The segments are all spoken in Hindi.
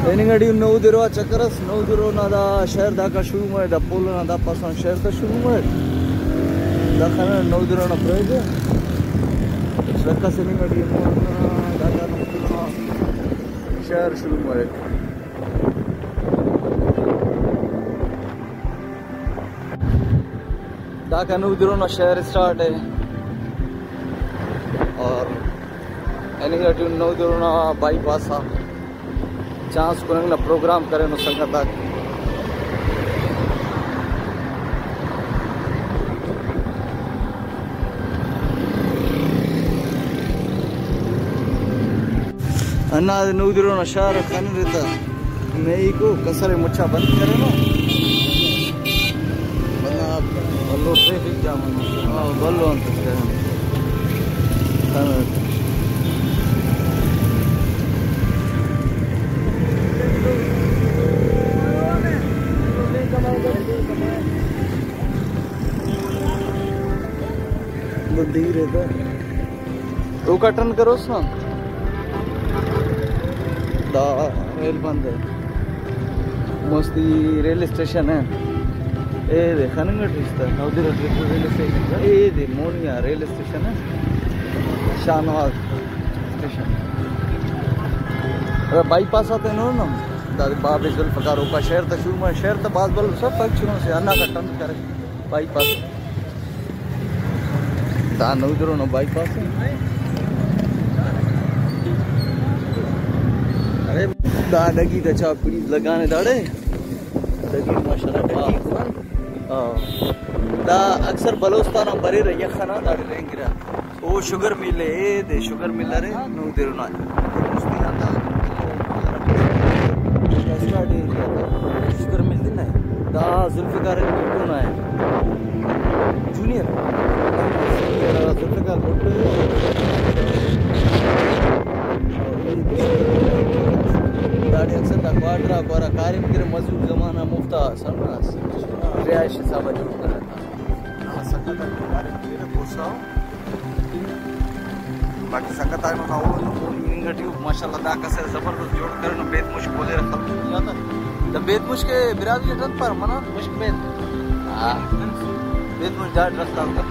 एनिगडी नौदिरो चक्करस नौदिरो ना दा शहर दा का शुरू में दा पोल ना दा पासन शहर दा शुरू में दा खाना नौदिरो ना प्रेज रखा से एनिगडी दा का शहर शुरू में दा का नौदिरो ना शहर स्टार्ट है और एनिगडी नौदिरो ना बाईपास चांस को प्रोग्राम करें संगत अन्ना नूदिरो न शहर खन रहता नई को कसरे मुच्छा बंद करे ना बल्लो ट्रैफिक जाम बल्लो अंत धीरे तो का टर्न करो ना दा रेल बंद है मस्ती रेल स्टेशन है ए देखा नहीं रिश्ता नौदिरो रेल स्टेशन ए दे मोनिया रेल स्टेशन है शाहनवाज स्टेशन अगर बाईपास आते ना ना बाबे जुल्फकार का शहर तो शुरू में शहर तो बात बोल सब पक्ष से अन्ना का टर्न करे बाईपास दा नौदिरो ना बाईपास है अरे दा डगी अच्छा प्लीज लगाने दाड़े डगी माशाल्लाह दा अक्सर बलोस्तान बरे रही खाना दाड़े लेंगे वो शुगर मिल है दे शुगर मिल रे नौदिरो ना शुगर मिल दिन है दा जुल्फकार कौन है जूनियर जुल्फकार दाड़ी अक्सर दा क्वाड्रा गोरा कारिम के मजदूर जमाना मुफ्ता सरनास रियाश हिसाब जोड़ कर हां संगत कारिम के पोसाओ बाकी संगत आए ना वो निगेटिव माशाल्लाह दा का से जबरदस्त जोड़ कर न बेत मुश्क बोले रखल या था द बेत मुश्क के बिरादरी टन पर मना मुश्क बेत हां बेत मुश्क डाट रखता था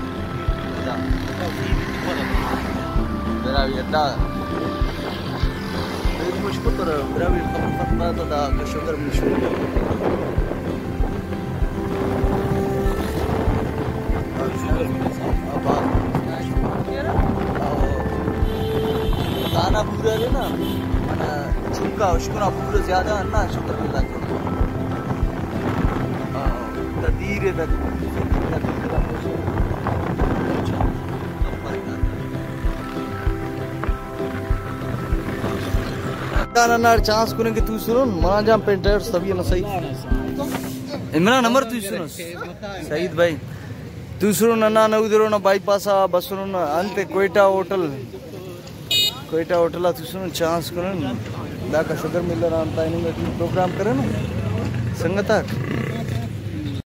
बिरादरी दा बेत मुश्क पर बिरादरी खबर फतवा दा का शुगर मुश्क दाना पूरा है ना मना चुका उसको ना पूरा ज्यादा ना शुगर मिला तो धीरे दाना ना चांस को कि तू सुनो मना जाम पेंटर सभी ना सही मेरा नंबर तू सुनो सईद भाई तू सुनो ना नौदिरो ना बाईपास बस सुनो ना अंत कोयटा होटल तू सुनो चांस करो दा का शुगर मिल रहा प्रोग्राम करे ना संगत